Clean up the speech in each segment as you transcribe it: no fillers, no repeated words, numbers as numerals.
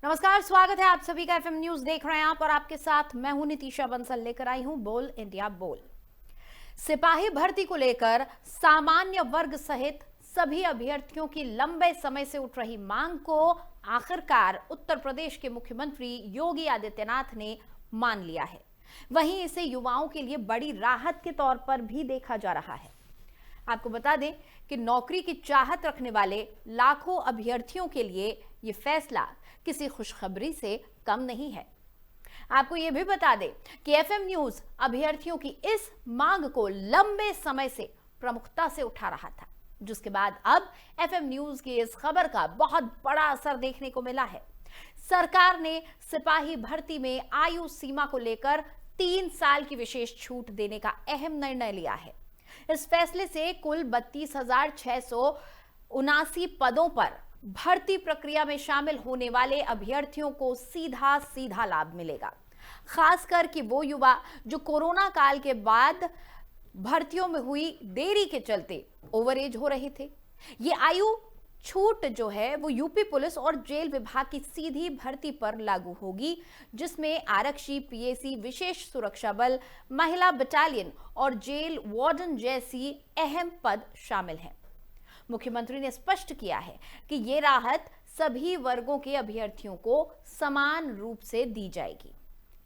नमस्कार, स्वागत है आप सभी का। एफएम न्यूज देख रहे हैं आप और आपके साथ मैं हूं नितीशा बंसल। लेकर आई हूं बोल इंडिया बोल। सिपाही भर्ती को लेकर सामान्य वर्ग सहित सभी अभ्यर्थियों की लंबे समय से उठ रही मांग को आखिरकार उत्तर प्रदेश के मुख्यमंत्री योगी आदित्यनाथ ने मान लिया है। वहीं इसे युवाओं के लिए बड़ी राहत के तौर पर भी देखा जा रहा है। आपको बता दें कि नौकरी की चाहत रखने वाले लाखों अभ्यर्थियों के लिए ये फैसला किसी खुशखबरी से कम नहीं है। आपको यह भी बता दें कि एफएम न्यूज अभ्यर्थियों की इस मांग को लंबे समय से प्रमुखता से उठा रहा था, जिसके बाद अब एफएम न्यूज की इस खबर का बहुत बड़ा असर देखने को मिला है। सरकार ने सिपाही भर्ती में आयु सीमा को लेकर 3 साल की विशेष छूट देने का अहम निर्णय लिया है। इस फैसले से कुल 32,679 पदों पर भर्ती प्रक्रिया में शामिल होने वाले अभ्यर्थियों को सीधा सीधा लाभ मिलेगा। खासकर कि वो युवा जो कोरोना काल के बाद भर्तियों में हुई देरी के चलते ओवर एज हो रहे थे। ये आयु छूट जो है वो यूपी पुलिस और जेल विभाग की सीधी भर्ती पर लागू होगी, जिसमें आरक्षी, पीएसी, विशेष सुरक्षा बल, महिला बटालियन और जेल वार्डन जैसी अहम पद शामिल हैं। मुख्यमंत्री ने स्पष्ट किया है कि ये राहत सभी वर्गों के अभ्यर्थियों को समान रूप से दी जाएगी,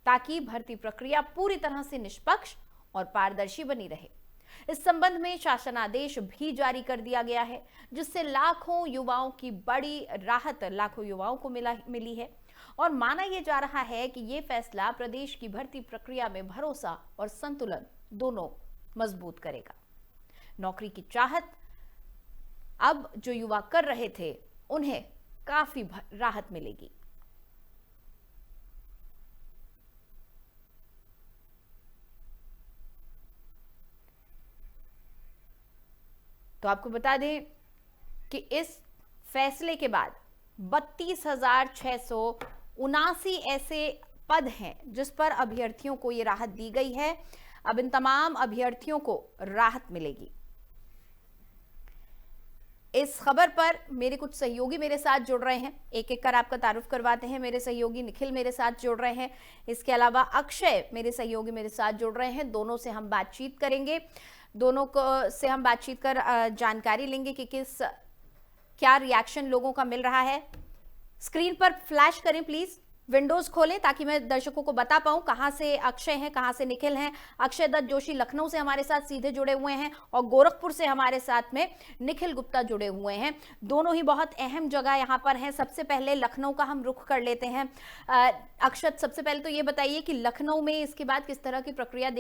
ताकि भर्ती प्रक्रिया पूरी तरह से निष्पक्ष और पारदर्शी बनी रहे। इस संबंध में शासनादेश भी जारी कर दिया गया है, जिससे लाखों युवाओं की बड़ी राहत लाखों युवाओं को मिली है। और माना यह जा रहा है कि यह फैसला प्रदेश की भर्ती प्रक्रिया में भरोसा और संतुलन दोनों मजबूत करेगा। नौकरी की चाहत अब जो युवा कर रहे थे, उन्हें काफी राहत मिलेगी। तो आपको बता दें कि इस फैसले के बाद 32,679 ऐसे पद हैं जिस पर अभ्यर्थियों को यह राहत दी गई है। अब इन तमाम अभ्यर्थियों को राहत मिलेगी। इस खबर पर मेरे कुछ सहयोगी मेरे साथ जुड़ रहे हैं, एक एक कर आपका तारुफ करवाते हैं। मेरे सहयोगी निखिल मेरे साथ जुड़ रहे हैं, इसके अलावा अक्षय मेरे सहयोगी मेरे साथ जुड़ रहे हैं। दोनों से हम बातचीत करेंगे, दोनों को से हम बातचीत कर जानकारी लेंगे कि क्या रिएक्शन लोगों का मिल रहा है। स्क्रीन पर फ्लैश करें प्लीज, विंडोज खोलें ताकि मैं दर्शकों को बता पाऊं कहां से अक्षय हैं, कहां से निखिल हैं। अक्षय दत्त जोशी लखनऊ से हमारे साथ सीधे जुड़े हुए हैं और गोरखपुर से हमारे साथ में निखिल गुप्ता जुड़े हुए हैं। दोनों ही बहुत अहम जगह यहां पर हैं। सबसे पहले लखनऊ का हम रुख कर लेते हैं। अक्षय, सबसे पहले तो ये बताइए कि लखनऊ में इसके बाद किस तरह की प्रतिक्रिया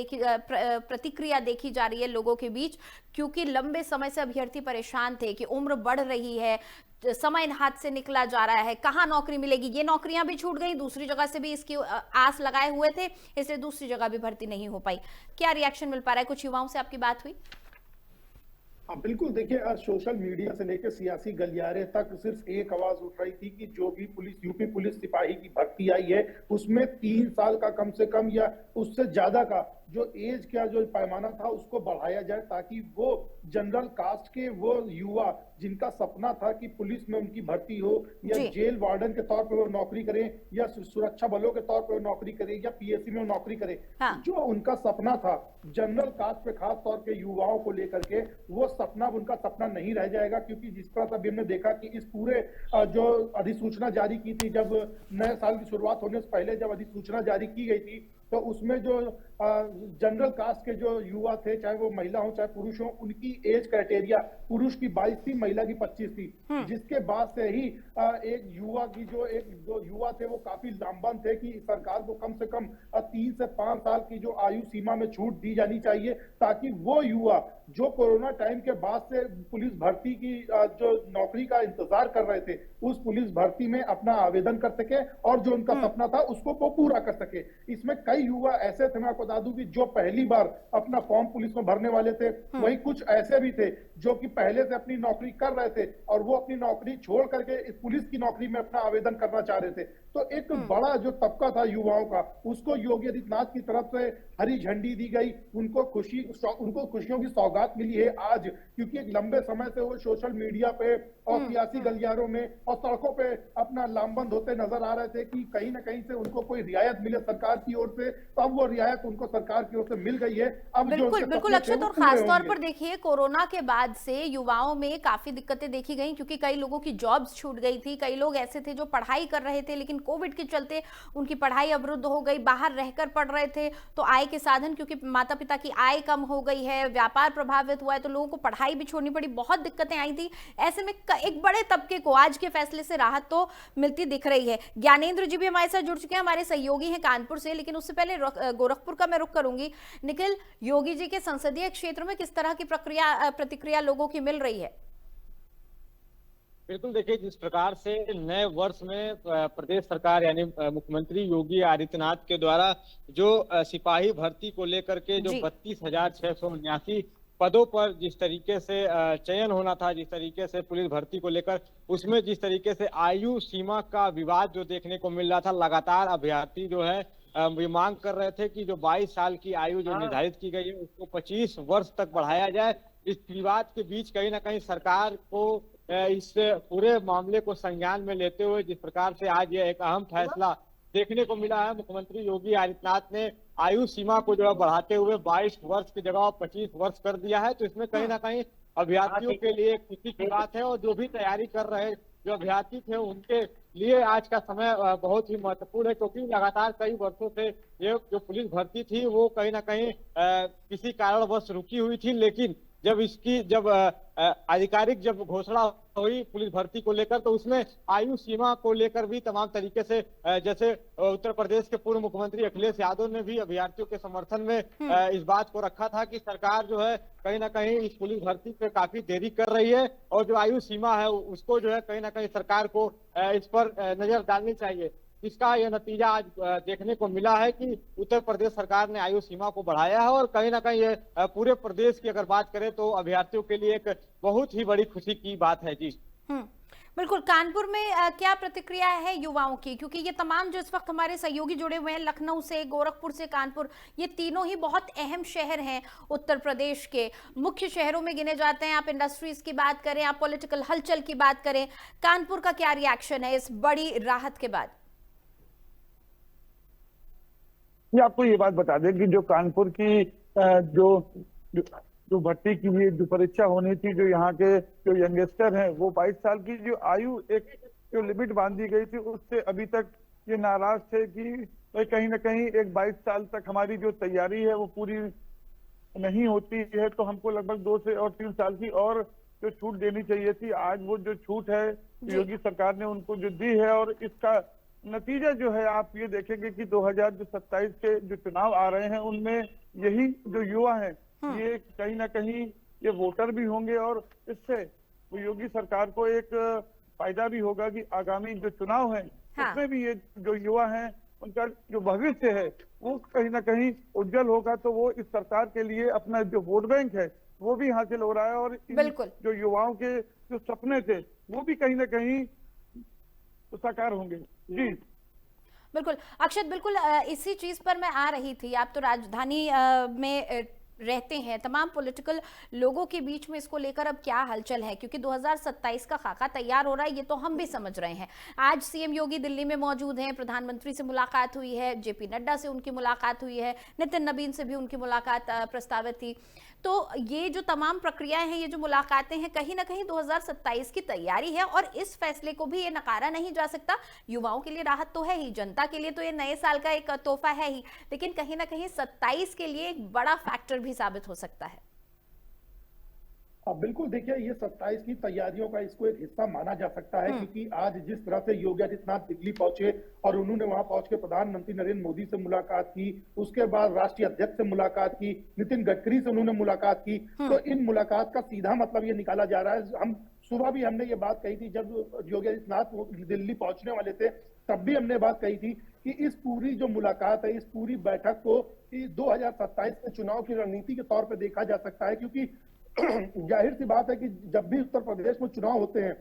देखी जा रही है लोगों के बीच, क्योंकि लंबे समय से अभ्यर्थी परेशान थे कि उम्र बढ़ रही है, समय हाथ से निकला जा रहा है, कहाँ नौकरी मिलेगी। ये नौकरियां भी छूट गई, दूसरी जगह से भी इसकी आस लगाए हुए थे, इसलिए दूसरी जगह भी भर्ती नहीं हो पाई। क्या रिएक्शन मिल पा रहा है? कुछ युवाओं से आपकी बात हुई? हाँ बिल्कुल, देखिए सोशल मीडिया से लेकर सियासी गलियारे तक सिर्फ एक आवाज उठ रही थी कि जो भी यूपी पुलिस सिपाही की भर्ती आई है उसमें 3 साल का कम से कम या उससे ज्यादा का जो एज का जो पैमाना था उसको बढ़ाया जाए, ताकि वो जनरल कास्ट के वो युवा जिनका सपना था कि पुलिस में उनकी भर्ती हो या जेल वार्डन के तौर पर वो नौकरी करें या सुरक्षा बलों के तौर पर वो नौकरी करें या पीएससी में वो नौकरी करें। हाँ। जो उनका सपना था जनरल कास्ट पे खास तौर पे युवाओं को लेकर के, वो सपना उनका सपना नहीं रह जाएगा। क्योंकि जिस तरह से हमने देखा कि इस पूरे जो अधिसूचना जारी की थी, जब नए साल की शुरुआत होने से पहले जब अधिसूचना जारी की गई थी, तो उसमें जो जनरल कास्ट के जो युवा थे, चाहे वो महिला हो चाहे पुरुष हो, उनकी एज क्राइटेरिया पुरुष की 22 थी, महिला की 25 थी। जिसके बाद से ही एक युवा की जो युवा थे वो काफी लामबंद थे कि सरकार को कम से कम 3 से 5 साल की जो आयु सीमा में छूट दी जानी चाहिए, ताकि वो युवा जो कोरोना टाइम के बाद से पुलिस भर्ती की जो नौकरी का इंतजार कर रहे थे, उस पुलिस भर्ती में अपना आवेदन कर सके और जो उनका सपना था उसको वो पूरा कर सके। इसमें कई युवा ऐसे थे, मैं आपको बता दूं कि जो पहली बार अपना फॉर्म पुलिस में भरने वाले थे, वहीं कुछ ऐसे भी थे जो कि पहले से अपनी नौकरी कर रहे थे और वो अपनी नौकरी छोड़ करके इस पुलिस की नौकरी में अपना आवेदन करना चाह रहे थे। तो एक बड़ा जो तबका था युवाओं का, उसको योगी आदित्यनाथ की तरफ से हरी झंडी दी गई, उनको खुशियों की सौगात मिली है आज, क्योंकि एक लंबे समय से वो सोशल मीडिया पे और सियासी गलियारों में और सड़कों पे अपना लामबंद होते नजर आ रहे थे कि कहीं ना कहीं से उनको कोई रियायत मिले सरकार की ओर से। तो अब वो रियायत उनको सरकार की ओर से मिल गई है। अब जो बिल्कुल उनके बिल्कुल सपने थे अक्षत, वो और पूरे खास तौर होंगे। पर देखिए कोरोना के बाद से युवाओं में काफी दिक्कतें देखी गई, क्योंकि कई लोगों की जॉब्स छूट गई थी, कई लोग ऐसे थे जो पढ़ाई कर रहे थे लेकिन कोविड के चलते उनकी पढ़ाई अवरुद्ध हो गई, बाहर रहकर पढ़ रहे थे तो आय के साधन, क्योंकि माता पिता की आय कम हो गई है, व्यापार प्रभावित हुआ है, तो लोगों को पढ़ाई भी छोड़नी पड़ी, बहुत दिक्कतें आई थी। ऐसे में एक बड़े तबके को आज के फैसले से राहत तो मिलती दिख रही है। ज्ञानेंद्र जी भी हमारे साथ जुड़ चुके हैं, हमारे सहयोगी हैं कानपुर से, लेकिन उससे पहले गोरखपुर का मैं रुख करूंगी। निखिल, योगी जी के संसदीय क्षेत्र में किस तरह की प्रतिक्रिया लोगों की मिल रही है? बिल्कुल, देखिए जिस प्रकार से नए वर्ष में प्रदेश सरकार यानी मुख्यमंत्री योगी आदित्यनाथ के द्वारा जो सिपाही भर्ती को लेकर के जो जी 32,679 पदों पर जिस तरीके से चयन होना था, जिस तरीके से पुलिस भर्ती को लेकर उसमें जिस तरीके से आयु सीमा का विवाद जो देखने को मिल रहा था, लगातार अभ्यर्थी जो है ये मांग कर रहे थे कि जो 22 साल की आयु जो निर्धारित की गई है उसको 25 वर्ष तक बढ़ाया जाए। इस विवाद के बीच कहीं ना कहीं सरकार को इस पूरे मामले को संज्ञान में लेते हुए जिस प्रकार से आज ये एक अहम फैसला देखने को मिला है, मुख्यमंत्री योगी आदित्यनाथ ने आयु सीमा को जो है बढ़ाते हुए 22 वर्ष की जगह 25 वर्ष कर दिया है। तो इसमें कहीं ना कहीं अभ्यर्थियों के लिए खुशी की बात है, और जो भी तैयारी कर रहे जो अभ्यर्थी थे उनके लिए आज का समय बहुत ही महत्वपूर्ण है, क्योंकि लगातार कई वर्षों से ये जो पुलिस भर्ती थी वो कहीं ना कहीं किसी कारणवश रुकी हुई थी। लेकिन जब आधिकारिक जब घोषणा हुई पुलिस भर्ती को लेकर, तो उसमें आयु सीमा को लेकर भी तमाम तरीके से जैसे उत्तर प्रदेश के पूर्व मुख्यमंत्री अखिलेश यादव ने भी अभ्यर्थियों के समर्थन में इस बात को रखा था कि सरकार जो है कहीं ना कहीं इस पुलिस भर्ती पे काफी देरी कर रही है, और जो आयु सीमा है उसको जो है कहीं ना कहीं सरकार को इस पर नजर डालनी चाहिए। इसका यह नतीजा आज देखने को मिला है कि उत्तर प्रदेश सरकार ने आयु सीमा को बढ़ाया है, और कहीं ना कहीं ये पूरे प्रदेश की अगर बात करें तो अभ्यर्थियों के लिए एक बहुत ही बड़ी खुशी की बात है। जी बिल्कुल। कानपुर में क्या प्रतिक्रिया है युवाओं की, क्योंकि ये तमाम जो इस वक्त हमारे सहयोगी जुड़े हुए हैं लखनऊ से, गोरखपुर से, कानपुर, ये तीनों ही बहुत अहम शहर हैं उत्तर प्रदेश के, मुख्य शहरों में गिने जाते हैं। आप इंडस्ट्रीज की बात करें, आप पॉलिटिकल हलचल की बात करें, कानपुर का क्या रिएक्शन है इस बड़ी राहत के बाद? ये आपको ये बात बता दें कि जो कानपुर की जो जो, जो भर्ती की हुई जो परीक्षा होनी थी, जो यहाँ के जो यंगस्टर हैं वो 22 साल की जो आयु एक जो लिमिट बांधी गई थी उससे अभी तक ये नाराज थे कि कहीं ना कहीं एक 22 साल तक हमारी जो तैयारी है वो पूरी नहीं होती है, तो हमको लगभग 2 से और 3 साल की और जो छूट देनी चाहिए थी। आज वो जो छूट है योगी सरकार ने उनको जो दी है, और इसका नतीजा जो है आप ये देखेंगे कि 2027 के जो चुनाव आ रहे हैं उनमें यही जो युवा हैं ये कहीं ना कहीं ये वोटर भी होंगे, और इससे तो योगी सरकार को एक फायदा भी होगा कि आगामी जो चुनाव है उसमें भी ये जो युवा हैं उनका जो भविष्य है वो कहीं ना कहीं उज्जवल होगा। तो वो इस सरकार के लिए अपना जो वोट बैंक है वो भी हासिल हो रहा है, और जो युवाओं के जो सपने थे वो भी कहीं ना कहीं साकार होंगे। जी बिल्कुल अक्षत, बिल्कुल इसी चीज पर मैं आ रही थी। आप तो राजधानी में रहते हैं, तमाम पॉलिटिकल लोगों के बीच में इसको लेकर अब क्या हलचल है, क्योंकि 2027 का खाका तैयार हो रहा है, ये तो हम भी समझ रहे हैं। आज सीएम योगी दिल्ली में मौजूद हैं, प्रधानमंत्री से मुलाकात हुई है, जेपी नड्डा से उनकी मुलाकात हुई है, नितिन नबीन से भी उनकी मुलाकात प्रस्तावित थी। तो ये जो तमाम प्रक्रियाएं हैं, ये जो मुलाकातें हैं, कहीं ना कहीं 2027 की तैयारी है, और इस फैसले को भी ये नकारा नहीं जा सकता। युवाओं के लिए राहत तो है ही, जनता के लिए तो ये नए साल का एक तोहफा है ही, लेकिन कहीं ना कहीं 27 के लिए एक बड़ा फैक्टर भी साबित हो सकता है। बिल्कुल, देखिए ये 27 की तैयारियों का इसको एक हिस्सा माना जा सकता है, क्योंकि आज जिस तरह से योगी आदित्यनाथ दिल्ली पहुंचे और उन्होंने वहां पहुंच के प्रधानमंत्री नरेंद्र मोदी से मुलाकात की, उसके बाद राष्ट्रीय अध्यक्ष से मुलाकात की, नितिन गडकरी से उन्होंने मुलाकात की, तो इन मुलाकात का सीधा मतलब ये निकाला जा रहा है। हम सुबह भी हमने ये बात कही थी जब योगी आदित्यनाथ दिल्ली पहुंचने वाले थे, तब भी हमने बात कही थी कि इस पूरी जो मुलाकात है, इस पूरी बैठक को 2027 के चुनाव की रणनीति के तौर पर देखा जा सकता है, क्योंकि जाहिर सी बात है कि जब भी उत्तर प्रदेश में चुनाव होते हैं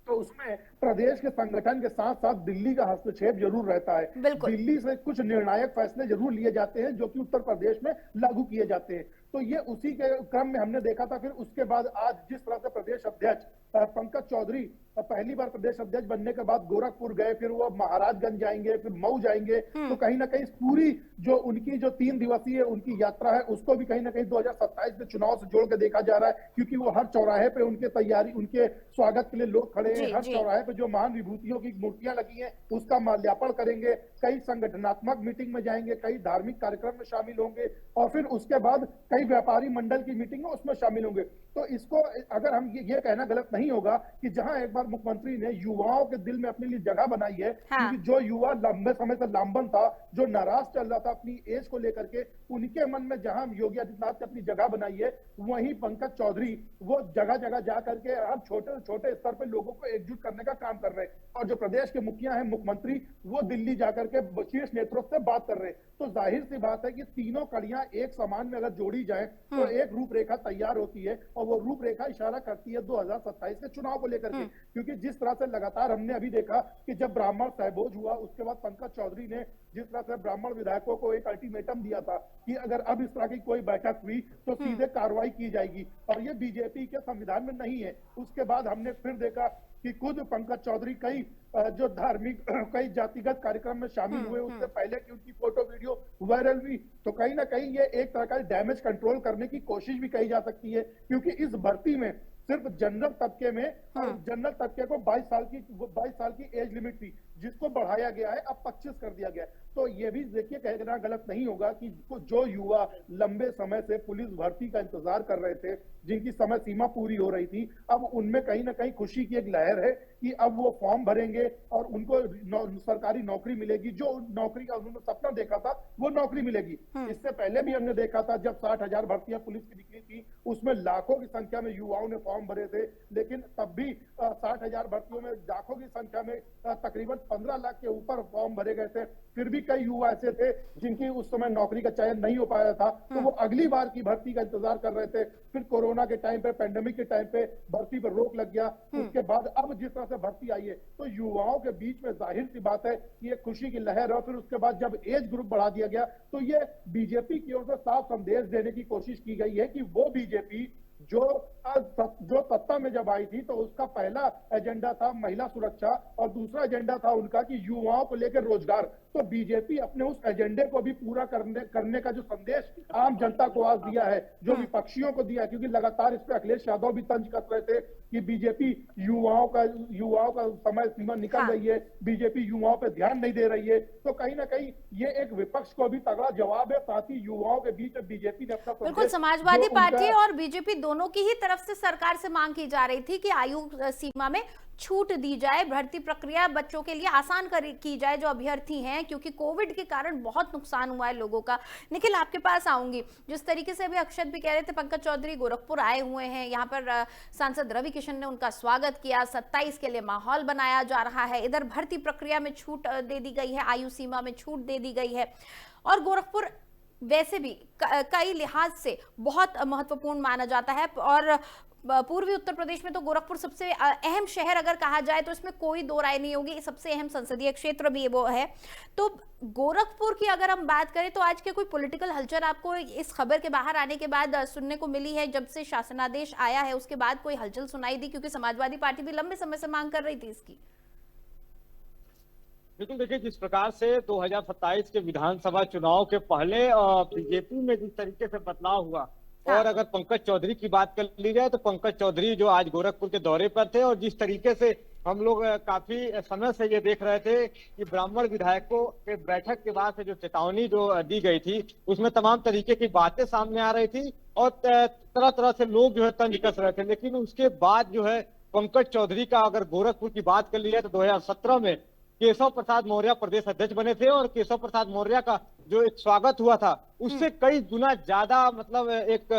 तो उसमें प्रदेश के संगठन के साथ साथ दिल्ली का हस्तक्षेप जरूर रहता है। दिल्ली से कुछ निर्णायक फैसले जरूर लिए जाते हैं जो कि उत्तर प्रदेश में लागू किए जाते हैं। तो ये उसी के क्रम में हमने देखा था। फिर उसके बाद आज जिस तरह से प्रदेश अध्यक्ष पंकज चौधरी पहली बार प्रदेश अध्यक्ष बनने के बाद गोरखपुर गए, फिर वो महाराजगंज जाएंगे, फिर मऊ जाएंगे, तो कहीं ना कहीं पूरी जो उनकी जो 3 दिवसीय उनकी यात्रा है उसको भी कहीं ना कहीं 2027 में चुनाव से जोड़ के देखा जा रहा है, क्योंकि वो हर चौराहे पे उनके तैयारी, उनके स्वागत के लिए लोग खड़े हैं, हर चौराहे पे जो महान विभूतियों की मूर्तियां लगी हैं उसका माल्यार्पण करेंगे, कई संगठनात्मक मीटिंग में जाएंगे, कई धार्मिक कार्यक्रम में शामिल होंगे और फिर उसके बाद कई व्यापारी मंडल की मीटिंग है उसमें शामिल होंगे। तो इसको अगर हम ये कहना गलत नहीं होगा कि जहां एक बार मुख्यमंत्री ने युवाओं के दिल में अपने लिए जगह बनाई है, क्योंकि जो युवा लंबे समय से लामबंद था, जो नाराज चल रहा था अपनी एज को लेकर के, उनके मन में जहां योगी आदित्यनाथ ने अपनी जगह बनाई है, वहीं पंकज चौधरी वो जगह जगह जा करके हर छोटे छोटे स्तर पर लोगों को एकजुट करने का काम कर रहे हैं। और जो प्रदेश के मुखिया हैं, मुख्यमंत्री, वो दिल्ली जाकर के शीर्ष नेतृत्व से बात कर रहे हैं। तो जाहिर सी बात है कि तीनों कड़ियां एक समान में अगर जोड़ी जाए तो एक रूपरेखा तैयार होती है और वो रूपरेखा इशारा करती है 2027 के चुनाव को लेकर के। क्योंकि जिस तरह से लगातार हमने अभी देखा कि जब ब्राह्मण सहभोज हुआ उसके बाद पंकज चौधरी ने जिस तरह से ब्राह्मण विधायकों को एक अल्टीमेटम दिया था कि अगर अब इस तरह की कोई बैठक हुई तो सीधे कार्रवाई की जाएगी, और ये बीजेपी के संविधान में नहीं है। उसके बाद हमने फिर देखा कि खुद पंकज चौधरी कई जो धार्मिक कई जातिगत कार्यक्रम में शामिल हुए, उससे पहले की उनकी फोटो वीडियो वायरल हुई। तो कहीं ना कहीं ये एक तरह का डैमेज कंट्रोल करने की कोशिश भी कही जा सकती है, क्योंकि इस भर्ती में सिर्फ जनरल तबके में जनरल तबके को 22 साल की एज लिमिट थी, जिसको बढ़ाया गया है, अब 25 कर दिया गया है। तो ये भी देखिए कहना गलत नहीं होगा कि जो युवा लंबे समय से पुलिस भर्ती का इंतजार कर रहे थे, जिनकी समय सीमा पूरी हो रही थी, अब उनमें कहीं ना कहीं खुशी की एक लहर है कि अब वो फॉर्म भरेंगे और उनको सरकारी नौकरी मिलेगी। जो नौकरी का उन्होंने सपना देखा था वो नौकरी मिलेगी। इससे पहले भी हमने देखा था जब 60,000 भर्तियां पुलिस की निकली थी, उसमें लाखों की संख्या में युवाओं ने फॉर्म भरे थे, लेकिन तब भी 60,000 भर्तियों में लाखों की संख्या में तकरीबन 15 लाख के ऊपर फॉर्म भरे गए थे। फिर भी कई युवा ऐसे थे जिनकी उस समय नौकरी का चयन नहीं हो पाया था, तो वो अगली बार की भर्ती का इंतजार कर रहे थे। फिर कोरोना के टाइम पे, पैंडेमिक के टाइम पे भर्ती पर रोक लग गया। उसके बाद अब जिस तरह से भर्ती आई है, तो युवाओं के बीच में जाहिर सी बात है कि एक खुशी की लहर है। फिर उसके बाद जब एज ग्रुप बढ़ा दिया गया, तो ये बीजेपी की ओर से साफ संदेश देने की कोशिश की गई है कि वो बीजेपी जो सत्ता में जब आई थी तो उसका पहला एजेंडा था महिला सुरक्षा और दूसरा एजेंडा था उनका कि युवाओं को लेकर रोजगार। तो बीजेपी अपने उस एजेंडे को भी पूरा करने का जो संदेश आम जनता को आज दिया है, जो विपक्षियों को दिया, क्योंकि लगातार इस पे अखिलेश यादव भी तंज कस रहे थे कि बीजेपी युवाओं का समय सीमा निकल रही है, बीजेपी युवाओं पे ध्यान नहीं दे रही है। तो कहीं ना कहीं ये एक विपक्ष को भी तगड़ा जवाब है। साथ ही युवाओं के बीच में बीजेपी ने अपना बिल्कुल समाजवादी पार्टी और बीजेपी दोनों की ही तरफ से सरकार से मांग की जा रही थी कि आयु सीमा में छूट दी जाए, भर्ती प्रक्रिया बच्चों के लिए आसान की जाए जो अभ्यर्थी हैं, क्योंकि कोविड के कारण बहुत नुकसान हुआ है लोगों का। निखिल, आपके पास आऊंगी। जिस तरीके से अभी अक्षत भी कह रहे थे, पंकज चौधरी गोरखपुर आए हुए हैं, यहाँ पर सांसद रवि किशन ने उनका स्वागत किया, 27 के लिए माहौल बनाया जा रहा है। इधर भर्ती प्रक्रिया में छूट दे दी गई है, आयु सीमा में छूट दे दी गई है, और गोरखपुर वैसे भी कई लिहाज से बहुत महत्वपूर्ण माना जाता है। और पूर्वी उत्तर प्रदेश में तो गोरखपुर सबसे अहम शहर अगर कहा जाए तो इसमें कोई दो राय नहीं होगी, सबसे अहम संसदीय क्षेत्र भी वो है। तो गोरखपुर की अगर हम बात करें तो आज के कोई पॉलिटिकल हलचल आपको इस खबर के बाहर आने के बाद सुनने को मिली है? जब से शासनादेश आया है उसके बाद कोई हलचल सुनाई दी? क्योंकि समाजवादी पार्टी भी लंबे समय से मांग कर रही थी इसकी। बिल्कुल, देखिए जिस प्रकार से 2027 के विधानसभा चुनाव के पहले बीजेपी में जिस तरीके से बदलाव हुआ, और अगर पंकज चौधरी की बात कर ली जाए तो पंकज चौधरी जो आज गोरखपुर के दौरे पर थे, और जिस तरीके से हम लोग काफी समय से ये देख रहे थे कि ब्राह्मण विधायकों के बैठक के बाद से जो चेतावनी जो दी गई थी उसमें तमाम तरीके की बातें सामने आ रही थी और तरह तरह से लोग जो है तंज कस रहे थे। लेकिन उसके बाद जो है पंकज चौधरी का अगर गोरखपुर की बात कर ली जाए तो 2017 में केशव प्रसाद मौर्य प्रदेश अध्यक्ष बने थे, और केशव प्रसाद मौर्य का जो एक स्वागत हुआ था उससे कई गुना ज्यादा मतलब एक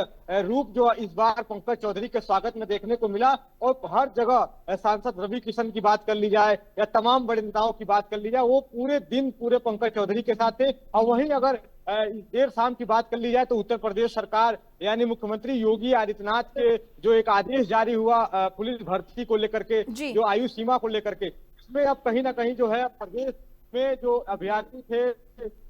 रूप जो इस बार पंकज चौधरी के स्वागत में देखने को मिला। और हर जगह सांसद रवि किशन की बात कर ली जाए या तमाम बड़े नेताओं की बात कर ली जाए, वो पूरे दिन पूरे पंकज चौधरी के साथ थे। और वहीं अगर देर शाम की बात कर ली जाए तो उत्तर प्रदेश सरकार यानी मुख्यमंत्री योगी आदित्यनाथ के जो एक आदेश जारी हुआ पुलिस भर्ती को लेकर के, जो आयु सीमा को लेकर के, इसमें अब कहीं ना कहीं जो है प्रदेश में जो अभ्यर्थी थे,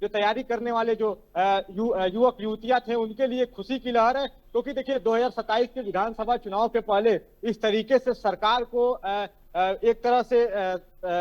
जो तैयारी करने वाले जो युवक युवतियां थे, उनके लिए खुशी की लहर है। क्योंकि देखिए 2027 के विधानसभा चुनाव के पहले इस तरीके से सरकार को एक तरह से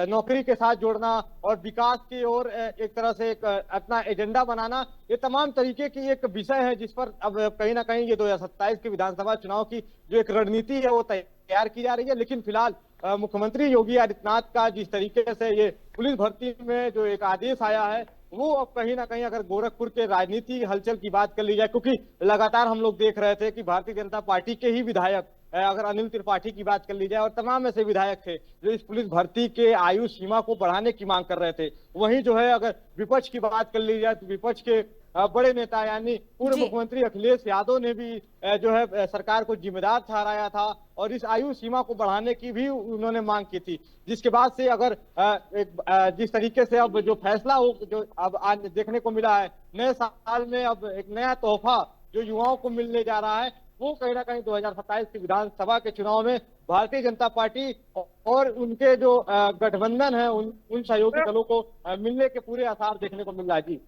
नौकरी के साथ जोड़ना और विकास की ओर एक तरह से एक अपना एजेंडा बनाना, ये तमाम तरीके की एक विषय है जिस पर अब कहीं ना कहीं ये 2027 के विधानसभा चुनाव की जो एक रणनीति है वो तैयार की जा रही है। लेकिन फिलहाल मुख्यमंत्री योगी आदित्यनाथ का जिस तरीके से ये पुलिस भर्ती में जो एक आदेश आया है, वो अब कहीं ना कहीं अगर गोरखपुर के राजनीति हलचल की बात कर ली जाए, क्योंकि लगातार हम लोग देख रहे थे कि भारतीय जनता पार्टी के ही विधायक, अगर अनिल त्रिपाठी की बात कर ली जाए, और तमाम ऐसे विधायक थे जो इस पुलिस भर्ती के आयु सीमा को बढ़ाने की मांग कर रहे थे। वहीं जो है अगर विपक्ष की बात कर ली जाए तो विपक्ष के बड़े नेता यानी पूर्व मुख्यमंत्री अखिलेश यादव ने भी जो है सरकार को जिम्मेदार ठहराया था और इस आयु सीमा को बढ़ाने की भी उन्होंने मांग की थी। जिसके बाद से अगर जिस तरीके से अब जो फैसला हो, जो अब आज देखने को मिला है, नए साल में अब एक नया तोहफा जो युवाओं को मिलने जा रहा है, वो कहीं ना कहीं 2027 के विधानसभा के चुनाव में भारतीय जनता पार्टी और उनके जो गठबंधन है उन सहयोगी दलों को मिलने के पूरे आसार देखने को मिल रहा है। जी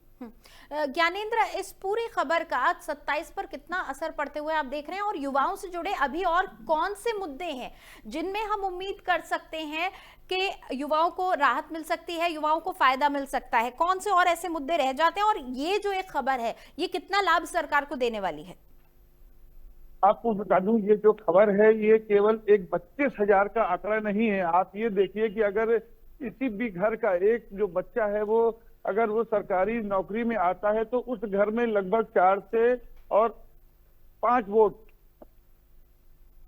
ज्ञानेंद्र, इस पूरी खबर का 27 पर कितना असर पड़ते हुए आप देख रहे हैं, और युवाओं से जुड़े अभी और कौन से मुद्दे हैं जिनमें हम उम्मीद कर सकते हैं कि युवाओं को राहत मिल सकती है, युवाओं को फायदा मिल सकता है? कौन से और ऐसे मुद्दे रह जाते हैं और ये जो एक खबर है ये कितना लाभ सरकार को देने वाली है? आपको बता दूं, ये जो खबर है ये केवल एक 32,000 का आंकड़ा नहीं है। आप ये देखिए कि अगर किसी भी घर का एक जो बच्चा है वो अगर वो सरकारी नौकरी में आता है तो उस घर में लगभग 4 से और 5 वोट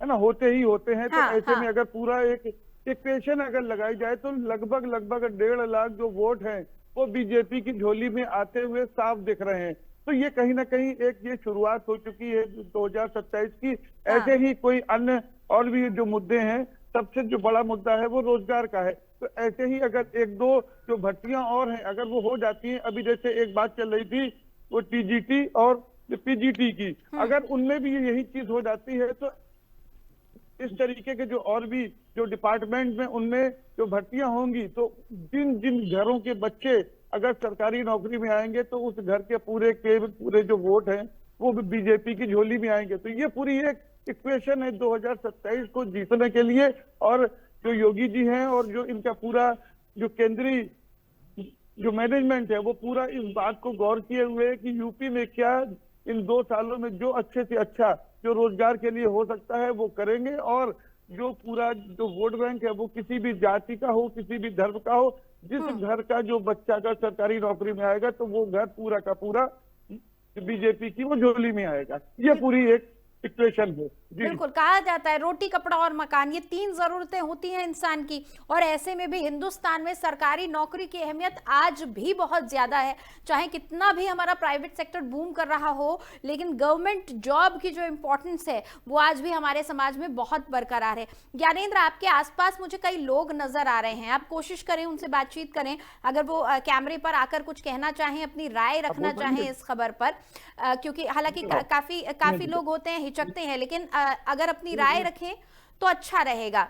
है ना होते ही होते हैं। तो ऐसे में अगर पूरा एक इक्वेशन अगर लगाई जाए तो लगभग 1.5 लाख जो वोट हैं वो बीजेपी की झोली में आते हुए साफ दिख रहे हैं। तो ये कहीं ना कहीं एक ये शुरुआत हो चुकी है 2027 की। ऐसे ही कोई अन्य और भी जो मुद्दे हैं, सबसे जो बड़ा मुद्दा है वो रोजगार का है। तो ऐसे ही अगर एक दो जो भर्तियां और हैं अगर वो हो जाती हैं, अभी जैसे एक बात चल रही थी वो टीजीटी और पीजीटी की, अगर उनमें भी यही चीज हो जाती है तो इस तरीके के जो और भी जो डिपार्टमेंट में उनमें जो भर्तियां होंगी तो जिन जिन घरों के बच्चे अगर सरकारी नौकरी में आएंगे तो उस घर के पूरे जो वोट हैं वो भी बीजेपी की झोली में आएंगे। तो ये पूरी एक इक्वेशन है 2027 को जीतने के लिए। और जो योगी जी हैं और जो इनका पूरा जो केंद्रीय जो मैनेजमेंट है वो पूरा इस बात को गौर किए हुए है कि यूपी में क्या इन 2 सालों में जो अच्छे से अच्छा जो रोजगार के लिए हो सकता है वो करेंगे। और जो पूरा जो वोट बैंक है वो किसी भी जाति का हो, किसी भी धर्म का हो, जिस घर का जो बच्चा का सरकारी नौकरी में आएगा तो वो घर पूरा का पूरा बीजेपी की वो झोली में आएगा। ये पूरी एक इक्वेशन है। बिल्कुल, कहा जाता है रोटी कपड़ा और मकान, ये 3 जरूरतें होती हैं इंसान की, और ऐसे में भी हिंदुस्तान में सरकारी नौकरी की अहमियत आज भी बहुत ज्यादा है। चाहे कितना भी हमारा प्राइवेट सेक्टर बूम कर रहा हो, लेकिन गवर्नमेंट जॉब की जो इंपॉर्टेंस है वो आज भी हमारे समाज में बहुत बरकरार है। ज्ञानेंद्र, आपके आसपास मुझे कई लोग नजर आ रहे हैं, आप कोशिश करें उनसे बातचीत करें, अगर वो कैमरे पर आकर कुछ कहना चाहें, अपनी राय रखना चाहें इस खबर पर, क्योंकि हालांकि काफी लोग होते हैं हिचकते हैं, लेकिन अगर अपनी राय रखें तो अच्छा रहेगा।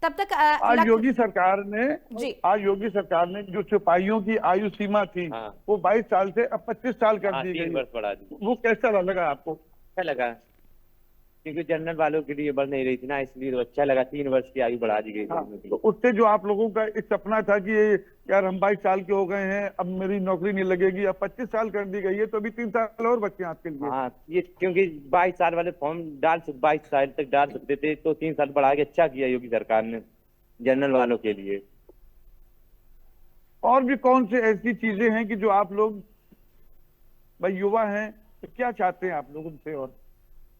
तब तक आज योगी सरकार ने जो सिपाहियों की आयु सीमा थी वो 22 साल से अब 25 साल कर दी गई। 3 वर्ष बढ़ा दी। वो कैसा लगा आपको? अच्छा लगा क्योंकि जनरल वालों के लिए बढ़ नहीं रही थी ना, इसलिए तो अच्छा लगा 3 वर्ष की आयु बढ़ा दी गई। तो उससे जो आप लोगों का एक सपना था कि यार हम 22 साल के हो गए हैं, अब मेरी नौकरी नहीं लगेगी, अब 25 साल कर दी गई है, तो अभी 3 साल और बच्चे आपके लिए। हाँ, ये क्योंकि 22 साल वाले फॉर्म 22 साल तक डाल सकते थे, तो 3 साल बढ़ा के अच्छा किया योगी सरकार ने जनरल वालों के लिए। और भी कौन से ऐसी चीजें हैं कि जो आप लोग भाई युवा हैं तो क्या चाहते हैं आप लोग उनसे? और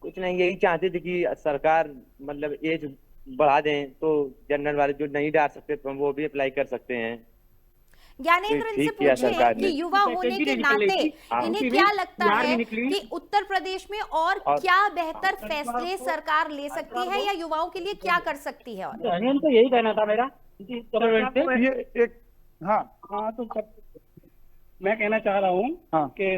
कुछ नहीं, यही चाहते थे कि सरकार मतलब एज बढ़ा दें तो जनरल वाले जो नहीं डाल सकते तो वो भी अप्लाई कर सकते हैं। ज्ञानेंद्र, इनसे पूछे कि युवा होने के नाते इन्हें क्या लगता है कि उत्तर प्रदेश में और क्या बेहतर फैसले सरकार ले सकती है या युवाओं के लिए क्या कर सकती है? और तो यही कहना था मेरा। ये एक हाँ तो मैं कहना चाह रहा हूँ कि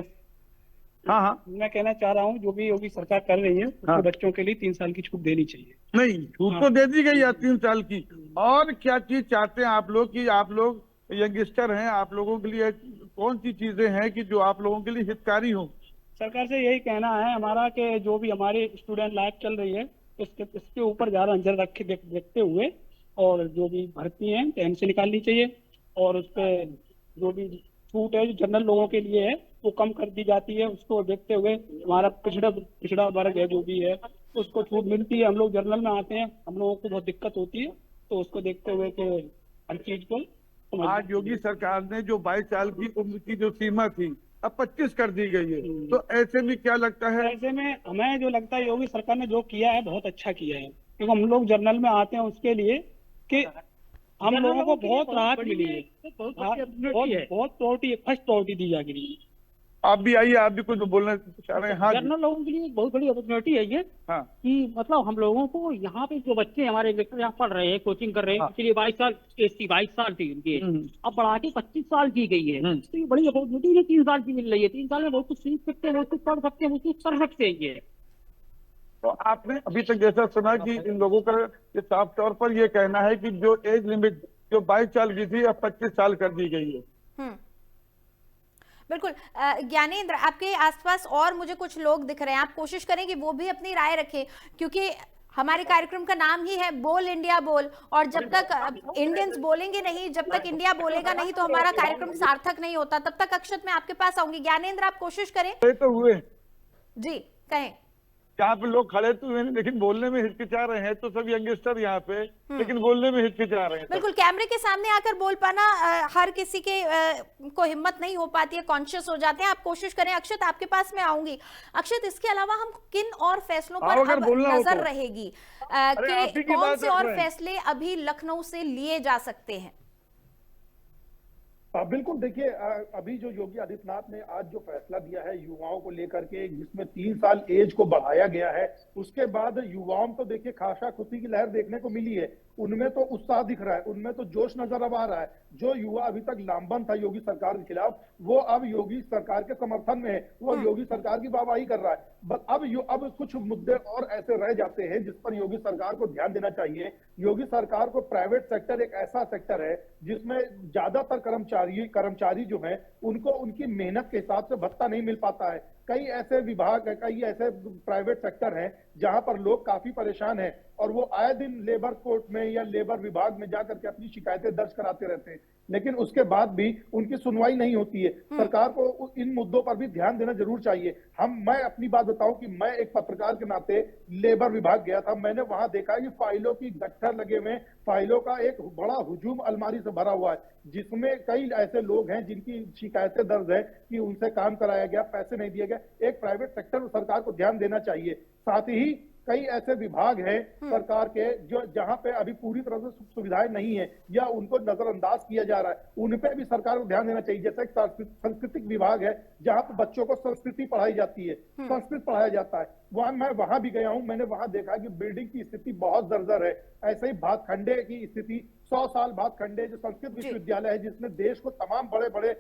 मैं कहना चाह रहा हूँ जो भी योगी सरकार कर रही है उसको बच्चों के लिए 3 साल की छूट देनी चाहिए। नहीं, छूट तो दे दी गई है 3 साल की, और क्या चीज चाहते हैं आप लोग कि आप लोग यंगस्टर हैं, आप लोगों के लिए कौन सी चीजें हैं कि जो आप लोगों के लिए हितकारी हो? सरकार से यही कहना है हमारा कि जो भी हमारी स्टूडेंट लाइफ चल रही है इसके ऊपर ज्यादा नजर रख के देखते हुए और जो भी भर्ती है टाइम से निकालनी चाहिए और उस पर जो भी छूट है जो जनरल लोगों के लिए है वो कम कर दी जाती है। उसको देखते हुए हमारा पिछड़ा वर्ग है जो भी है उसको छूट मिलती है। हम लोग जनरल में आते हैं, हम लोगों को बहुत दिक्कत होती है, तो उसको देखते हुए कि हर चीज को आज योगी सरकार ने जो 22 साल की उम्र की जो सीमा थी अब 25 कर दी गई है, तो ऐसे में क्या लगता है? ऐसे में हमें जो लगता है योगी सरकार ने जो किया है बहुत अच्छा किया है, क्योंकि हम लोग जर्नल में आते हैं उसके लिए कि हम लोगों को बहुत राहत मिली है, बहुत प्रायोरिटी फर्स्ट प्रायोरिटी दी जा रही है। आप भी आइए, आप भी कुछ बोलना चाह रहे हैं? हाँ, जनरल लोगों के लिए बहुत बड़ी अपॉर्चुनिटी है ये। हाँ। कि मतलब हम लोगों को यहाँ पे जो बच्चे हमारे यहाँ पढ़ रहे हैं, कोचिंग कर रहे हैं, इसलिए 22 साल एज थी, 22 साल थी उनकी, अब बढ़ा के 25 साल की गई है। तो ये बड़ी अपॉर्चुनिटी है, 3 साल की मिल रही है। 3 साल में बहुत कुछ सीख सकते हैं, बहुत कुछ पढ़ सकते हैं, बहुत कुछ कर सकते हैं ये। तो आपने अभी तक जैसा सुना कि इन लोगों का ये साफ तौर पर ये कहना है कि जो एज लिमिट जो 22 साल की थी अब 25 साल कर दी गई है। बिल्कुल। ज्ञानेंद्र, आपके आसपास और मुझे कुछ लोग दिख रहे हैं, आप कोशिश करें कि वो भी अपनी राय रखें, क्योंकि हमारे कार्यक्रम का नाम ही है बोल इंडिया बोल, और जब तक इंडियंस बोलेंगे नहीं, जब तक इंडिया बोलेगा नहीं, तो हमारा कार्यक्रम सार्थक नहीं होता। तब तक अक्षत मैं आपके पास आऊंगी। ज्ञानेंद्र, आप कोशिश करें। तो हुए जी, कहें। यहाँ पे लोग खड़े तो हुए लेकिन बोलने में हिचकिचा रहे हैं, तो सब यंगस्टर यहाँ पे लेकिन बोलने में हिचकिचा रहे हैं। बिल्कुल, कैमरे के सामने आकर बोल पाना हर किसी के को हिम्मत नहीं हो पाती है, कॉन्शियस हो जाते हैं। आप कोशिश करें। अक्षत, आपके पास मैं आऊंगी। अक्षत, इसके अलावा हम किन और फैसलों पर अब नजर रहेगी कि कौन से और फैसले अभी लखनऊ से लिए जा सकते हैं? बिल्कुल, देखिए अभी जो योगी आदित्यनाथ ने आज जो फैसला दिया है युवाओं को लेकर के, जिसमें 3 साल एज को बढ़ाया गया है, उसके बाद युवाओं में तो देखिए खासा खुशी की लहर देखने को मिली है। उनमें तो उत्साह दिख रहा है, उनमें तो जोश नजर आ रहा है। जो युवा अभी तक लामबंद था योगी सरकार के खिलाफ, वो अब योगी सरकार के समर्थन में है, वो योगी सरकार की वाहवाही कर रहा है। अब कुछ मुद्दे और ऐसे रह जाते हैं जिस पर योगी सरकार को ध्यान देना चाहिए। योगी सरकार को प्राइवेट सेक्टर एक ऐसा सेक्टर है जिसमें ज्यादातर कर्मचारी जो हैं उनको उनकी मेहनत के हिसाब से भत्ता नहीं मिल पाता है। कई ऐसे विभाग है, कई ऐसे प्राइवेट सेक्टर हैं जहां पर लोग काफी परेशान हैं और वो आए दिन लेबर कोर्ट में या लेबर विभाग में जाकर के अपनी शिकायतें दर्ज कराते रहते हैं, लेकिन उसके बाद भी उनकी सुनवाई नहीं होती है। सरकार को इन मुद्दों पर भी ध्यान देना जरूर चाहिए। मैं अपनी बात बताऊं कि मैं एक पत्रकार के नाते लेबर विभाग गया था। मैंने वहां देखा कि फाइलों की गट्ठर लगे हुए, फाइलों का एक बड़ा हुजूम अलमारी से भरा हुआ है, जिसमें कई ऐसे लोग हैं जिनकी शिकायतें दर्ज है कि उनसे काम कराया गया, पैसे नहीं दिए गए। एक प्राइवेट सेक्टर सरकार को ध्यान देना चाहिए। साथ ही कई ऐसे विभाग हैं सरकार के जो जहां पे अभी पूरी तरह से सुविधाएं नहीं है या उनको नजरअंदाज किया जा रहा है, उन पे भी सरकार को ध्यान देना चाहिए। जैसे एक सांस्कृतिक विभाग है जहां पे बच्चों को संस्कृति पढ़ाई जाती है, संस्कृत पढ़ाया जाता है। मैं वहां भी गया हूं, मैंने वहां देखा कि बिल्डिंग की स्थिति बहुत जर्जर है। ऐसे ही भातखंडे की स्थिति, 100 साल भातखंडे जो संस्कृत विश्वविद्यालय है जिसने देश को तमाम बड़े बड़े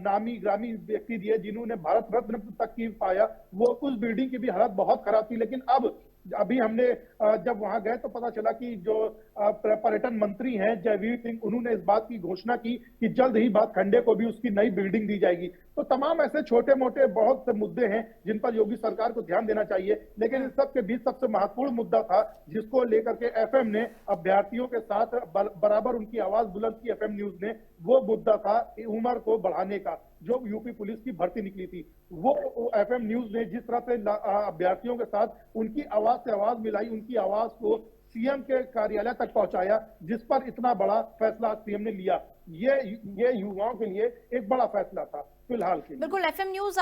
नामी ग्रामी व्यक्ति दिए जिन्होंने भारत रत्न तक की पाया, वो उस बिल्डिंग की भी हालत बहुत खराब थी। लेकिन अभी हमने जब वहां गए तो पता चला कि जो पर्यटन मंत्री हैं जयवीर सिंह, उन्होंने इस बात की घोषणा की कि जल्द ही भातखंडे को भी उसकी नई बिल्डिंग दी जाएगी। तो तमाम ऐसे छोटे मोटे बहुत से मुद्दे हैं जिन पर योगी सरकार को ध्यान देना चाहिए। लेकिन इस सब के बीच सबसे महत्वपूर्ण मुद्दा था जिसको लेकर के एफएम ने अभ्यर्थियों के साथ बराबर उनकी आवाज बुलंद की, एफएम न्यूज ने, वो मुद्दा था उम्र को बढ़ाने का। जो यूपी पुलिस की भर्ती निकली थी, वो एफएम न्यूज ने जिस तरह से अभ्यर्थियों के साथ उनकी आवाज से आवाज मिलाई, उनकी आवाज को सीएम के कार्यालय तक पहुंचाया, जिस पर इतना बड़ा फैसला सीएम ने लिया। ये युवाओं के लिए एक बड़ा फैसला था फिलहाल के लिए। बिल्कुल, एफएम न्यूज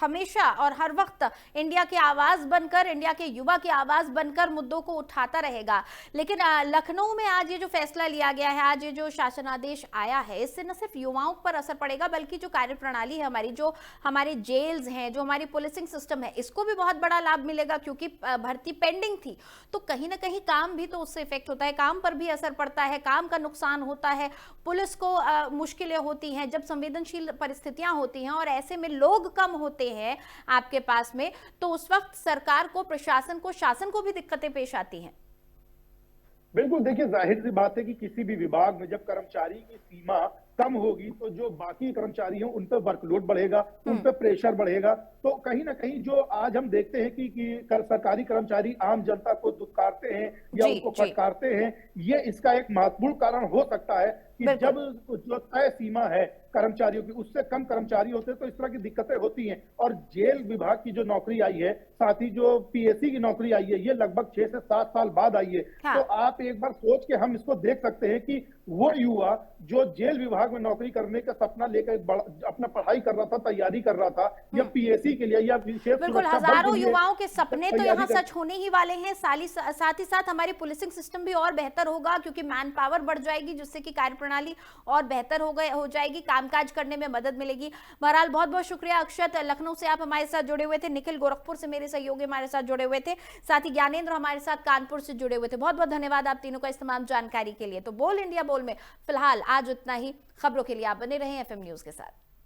हमेशा और हर वक्त इंडिया की आवाज बनकर, इंडिया के युवा की आवाज बनकर मुद्दों को उठाता रहेगा। लेकिन लखनऊ में आज ये जो फैसला लिया गया है, आज ये जो शासनादेश आया है, इससे न सिर्फ युवाओं पर असर पड़ेगा बल्कि जो कार्यप्रणाली है हमारी, जो हमारे जेल्स हैं, जो हमारी पुलिसिंग सिस्टम है, इसको भी बहुत बड़ा लाभ मिलेगा। क्योंकि भर्ती पेंडिंग थी तो कहीं ना कहीं काम भी तो उससे इफेक्ट होता है, काम पर भी असर पड़ता है, काम का नुकसान होता है, पुलिस को मुश्किलें होती हैं जब संवेदनशील परिस्थितियां होती हैं और ऐसे में लोग कम होते हैं आपके पास में, तो उस वक्त सरकार को, प्रशासन को, शासन को भी दिक्कतें पेश आती हैं। बिल्कुल, देखिए जाहिर सी बात है कि किसी भी विभाग में जब कर्मचारी की सीमा कम होगी तो जो बाकी कर्मचारी हैं उन पर वर्कलोड बढ़ेगा, उन पे प्रेशर बढ़ेगा। तो कहीं ना कहीं जो आज हम देखते हैं कि सरकारी कर्मचारी आम जनता को दुत्कारते हैं या जी, उनको जी। फटकारते हैं, ये इसका एक महत्वपूर्ण कारण हो सकता है कि बिल्कुल। जब जो तय सीमा है कर्मचारियों की उससे कम कर्मचारी होते हैं तो इस तरह की दिक्कतें होती हैं। और जेल विभाग की जो नौकरी आई है, साथ ही जो पीएससी की नौकरी आई है, ये लगभग 6 से 7 साल बाद आई है। हाँ। तो आप एक बार सोच के हम इसको देख सकते हैं कि वो युवा जो जेल विभाग में नौकरी करने का सपना लेकर अपना पढ़ाई कर रहा था, तैयारी कर रहा था, या पीएससी के लिए या विशेष बिल्कुल, सुरक्षा बल हजारों के लिए युवाओं के सपने तो तैयारी यहाँ कर- सच होने ही वाले हैं। साथ ही साथ हमारी पुलिसिंग सिस्टम भी और बेहतर होगा, क्योंकि मैन पावर बढ़ जाएगी, जिससे कि कार्यप्रणाली और बेहतर हो जाएगी, कामकाज करने में मदद मिलेगी। बहरहाल बहुत बहुत शुक्रिया अक्षत, लखनऊ से आप हमारे साथ जुड़े हुए थे। निखिल गोरखपुर से मेरे सहयोगी हमारे साथ जुड़े हुए थे, साथ ही ज्ञानेंद्र हमारे साथ कानपुर से जुड़े हुए थे। बहुत बहुत धन्यवाद आप तीनों का इस तमाम जानकारी के लिए। तो बोल इंडिया बोल में फिलहाल आज इतना ही। खबरों के लिए आप बने रहें एफएम न्यूज के साथ।